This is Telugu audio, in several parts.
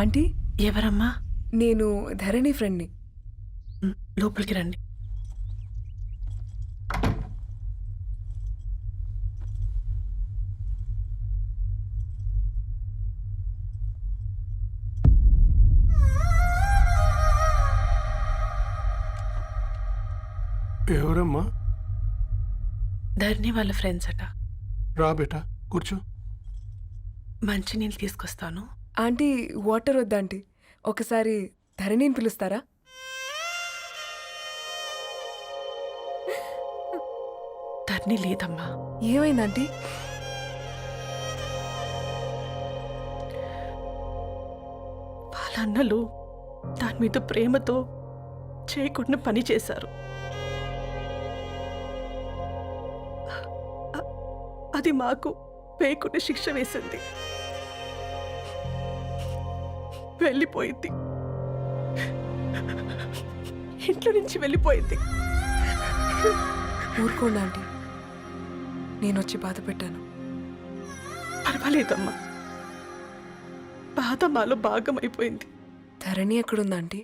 ఆంటీ, ఎవరమ్మా? నేను ధరణి ఫ్రెండ్ని. లోపలికి రండి. ఎవరమ్మా? ధరణి వాళ్ళ ఫ్రెండ్స్ అట. రా బేటా, కూర్చో. మంచినీళ్ళు తీసుకొస్తాను. ఆంటీ, వాటర్ వద్దాంటీ, ఒకసారి ధరణిని పిలుస్తారా? ధరణి లేదమ్మా. ఏమైందంటీ? వాళ్ళ అన్నలు దాని మీద ప్రేమతో చేయకుండా పని చేశారు. అది మాకు వేయకుండా శిక్ష వేసింది. వెళ్ళిపోయింది, ఇంట్లో నుంచి వెళ్ళిపోయింది. ఊరుకోండి ఆంటీ, నేను వచ్చి బాధ పెట్టాను. పర్వాలేదమ్మా, బాధ మాలో భాగం అయిపోయింది. ధరణి ఎక్కడుందా ఆంటీ?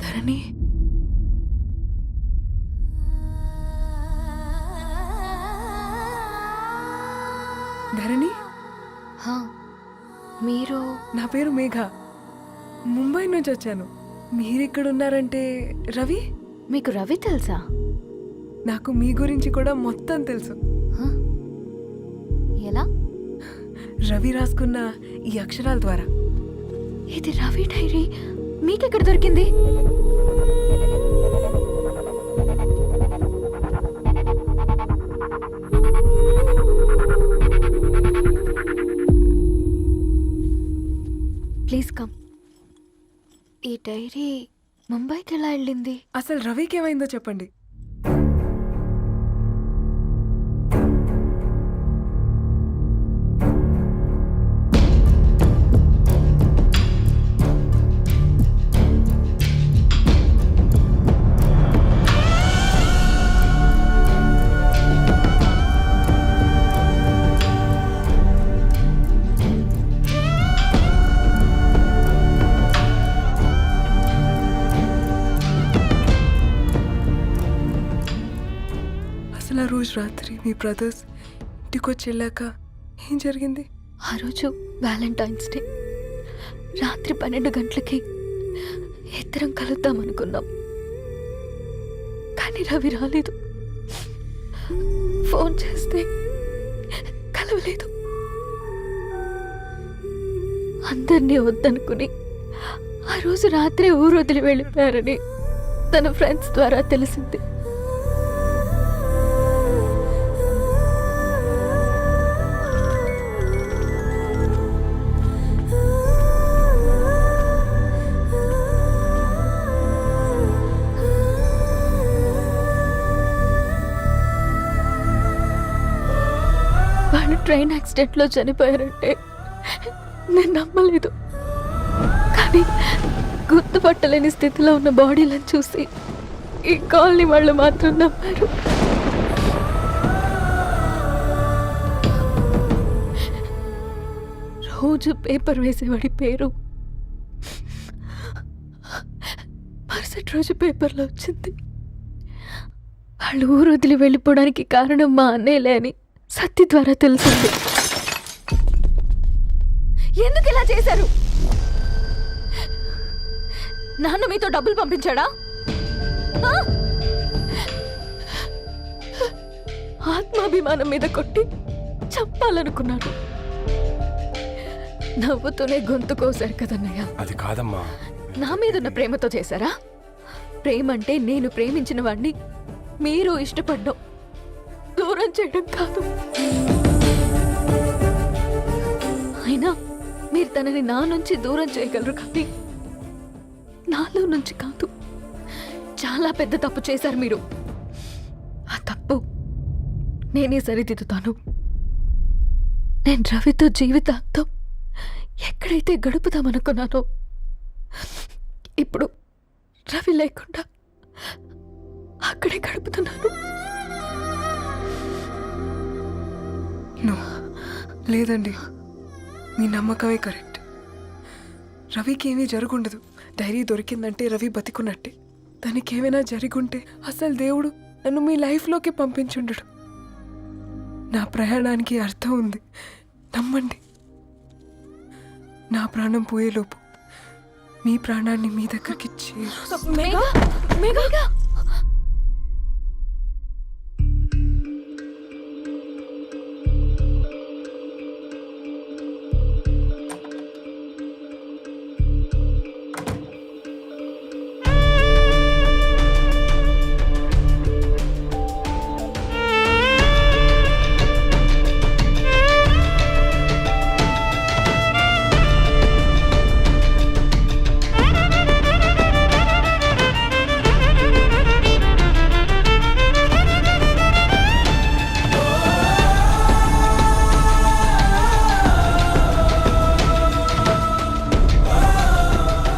ధరణి, ధరణి, మీరు? నా పేరు మేఘ, ముంబై నుంచి వచ్చాను. మీరిక్కడున్నారంటే రవి? మీకు రవి తెలుసా? నాకు మీ గురించి కూడా మొత్తం తెలుసు. ఎలా? రవి రాసుకున్న ఈ అక్షరాల ద్వారా. ఇది రవి డైరీ మీకెక్కడ దొరికింది? Please come. ఈ డైరీ ముంబైకి ఎలా వెళ్ళింది? అసలు రవికి ఏమైందో చెప్పండి. అసలు ఆ రోజు రాత్రి మీ బ్రదర్స్ ఇంటికొచ్చి వెళ్ళాక ఏం జరిగింది? ఆ రోజు వ్యాలంటైన్స్ డే రాత్రి 12 గంటలకి ఇద్దరం కలుద్దామనుకున్నాం, కానీ రవి రాలేదు. ఫోన్ చేస్తే కలవలేదు. అందరినీ వద్దనుకుని ఆ రోజు రాత్రి ఊరు వదిలి వెళ్ళిపోయారని తన ఫ్రెండ్స్ ద్వారా తెలిసింది. వాళ్ళు ట్రైన్ యాక్సిడెంట్లో చనిపోయారంటే నేను నమ్మలేదు, కానీ గుర్తుపట్టలేని స్థితిలో ఉన్న బాడీలను చూసి ఈ కాలనీ వాళ్ళు మాత్రం నమ్మారు. రోజు పేపర్ వేసేవాడి పేరు మరుసటి రోజు పేపర్లో వచ్చింది. వాళ్ళు ఊరు వదిలి వెళ్ళిపోవడానికి కారణం మా అన్నయ్యలే అని సత్తి ద్వారా తెలిసింది. ఎందుకు ఇలా చేశారు? నాన్న మీతో డబ్బులు పంపించాడా? ఆత్మాభిమానం మీద కొట్టి చంపాలనుకున్నారు. నవ్వుతూనే గొంతు కోసారు కదన్నయ్య. అది కాదమ్మా. నా మీదున్న ప్రేమతో చేశారా? ప్రేమ అంటే నేను ప్రేమించిన వాడిని మీరు ఇష్టపడ్డం, దూరం చేయడం కాదు. అయినా మీరు తనని నా నుంచి దూరం చేయగలరు, కానీ నాలో నుంచి కాదు. చాలా పెద్ద తప్పు చేశారు మీరు. ఆ తప్పు నేనే సరిదిద్దుతాను. నేను రవితో జీవితాంతం ఎక్కడైతే గడుపుదామనుకున్నానో ఇప్పుడు రవి లేకుండా అక్కడే గడుపుతున్నాను. నో, లేదండి, మీ నమ్మకమే కరెక్ట్. రవికి ఏమీ జరుగుండదు. డైరీ దొరికిందంటే రవి బతికున్నట్టే. తనకి ఏమైనా జరుగుంటే అసలు దేవుడు నన్ను మీ లైఫ్లోకి పంపించుండడు. నా ప్రయాణానికి అర్థం ఉంది, నమ్మండి. నా ప్రాణం పోయేలోపు మీ ప్రాణాన్ని మీ దగ్గరికి మేఘా, మేఘా,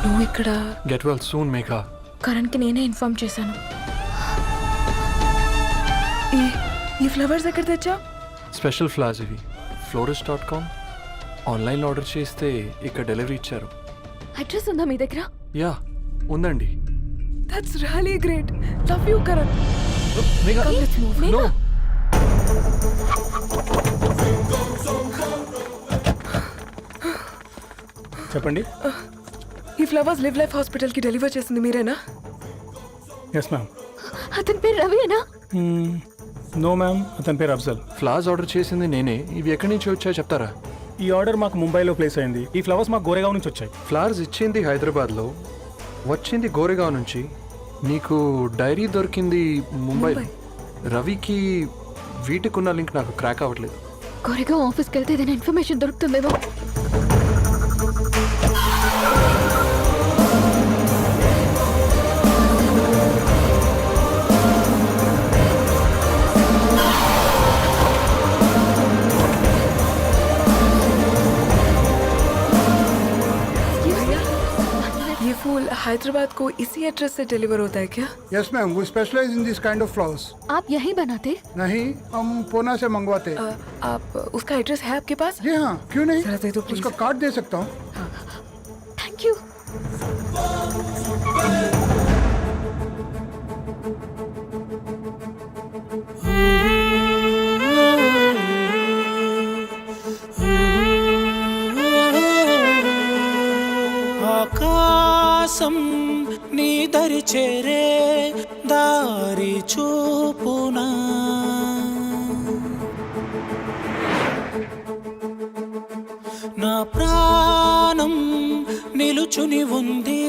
నువ్వు ఇక్కడ. Get well soon Megha. కరణ్కి నేనే ఇన్ఫార్మ్ చేశాను. ఈ ఫ్లవర్స్ ఎక్కడ తెచ్చా? స్పెషల్ ఫ్లవర్స్ ఇవి. florist.com ఆన్లైన్లో ఆర్డర్ చేస్తే ఇక్కడ డెలివరీ ఇచ్చారు. అడ్రస్ ఉందా మీ దగ్గర? యా, ఉందండి. That's really great. Love you Karan. Megha, no. చెప్పండి. ఈ ఫ్లవర్స్ లివ్ లైఫ్ హాస్పిటల్కి డెలివర్ చేసింది మీరేనా? Yes ma'am. అతని పేరు రవియేనా? నో మ్యామ్, అతని పేరు అఫ్జల్. ఫ్లవర్స్ ఆర్డర్ చేసింది నేనే. ఇవి ఎక్కడి నుంచి వచ్చాయో చెప్తారా? ఈ ఆర్డర్ మాకు ముంబైలో ప్లేస్ అయింది. ఈ ఫ్లవర్స్ మాకు గోరేగావ్ నుంచి వచ్చాయి. ఫ్లవర్స్ ఇచ్చింది హైదరాబాద్లో, వచ్చింది గోరేగావ్ నుంచి. నీకు డైరీ దొరికింది ముంబైలో. రవికి వీటికున్న లింక్ నాకు క్రాక్ అవ్వట్లేదు. కోరేగావ్ ఆఫీస్కి వెళ్తే ఏదైనా ఇన్ఫర్మేషన్ దొరుకుతుందేమో. ये फूल हैदराबाद को इसी एड्रेस से डिलीवर होता है क्या? Yes ma'am, we specialize in this kind of flowers. आप यहीं बनाते? नहीं, हम पूना से मंगवाते. आप उसका एड्रेस है आपके पास? जी हाँ, क्यों नहीं. जरा दे दो प्लीज. उसका कार्ड दे सकता हूँ. Thank you. ఆకాశం నీ దరి చేరే దారి చూపునా, నా ప్రాణం నిలుచుని ఉంది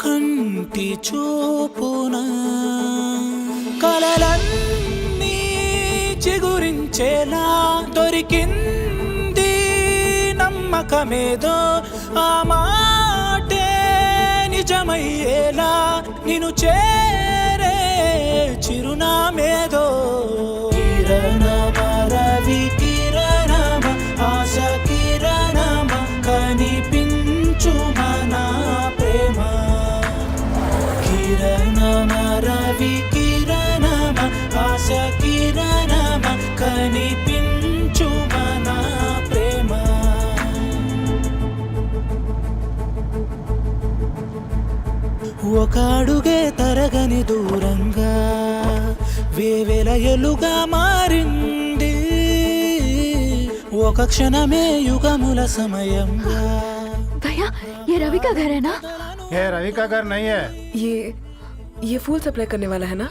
కంటి చూపునా, కలలన్నీ చిగురించేలా దొరికింది నమ్మకమేదో, ఆ మాటే నిజమయ్యేలా నిన్ను చేరే చిరునామేదో. కిరణమ రవి కిరణమ ఆశ కిరణమ కనిపించు మన ప్రేమ. కిరణమ రవి కిరణమ ఆశ కిరణమ కనిపించు మన ప్రేమ. ఒక అడుగే తరగని దూరంగా వేవేల ఎలుగా మారింది, ఒక క్షణమే యుగముల సమయంగా. भैया, ये रवि का घर है ना? ये रवि का घर नहीं है, ये फूल सप्लाई करने वाला है ना?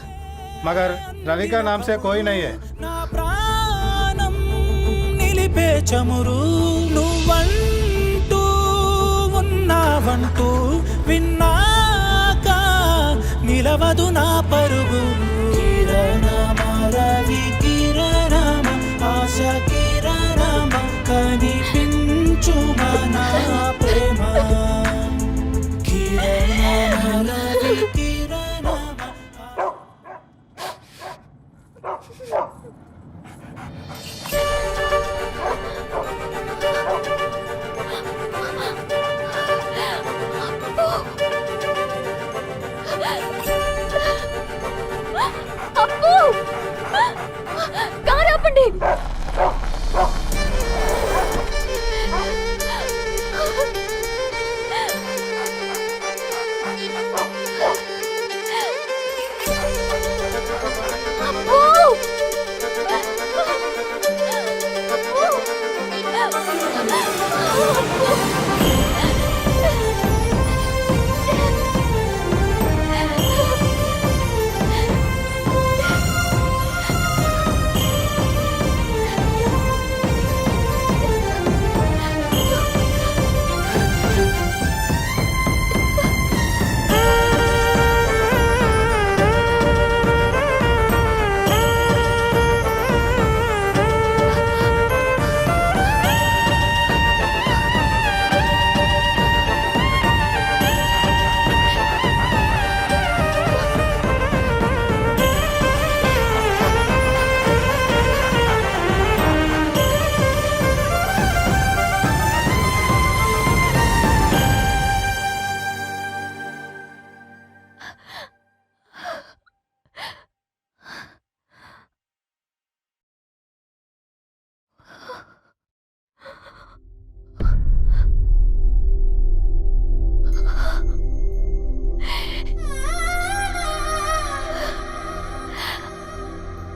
मगर रवि का नाम से कोई नहीं है. నా ప్రాణం నిలిపే చమురు నువ్వంటూ ఉన్నావంటూ విన్నాక నిలవదు నా పరుగు. కిరణమ రవి కిరణమ ఆశ కిరణమ కనిపించు మన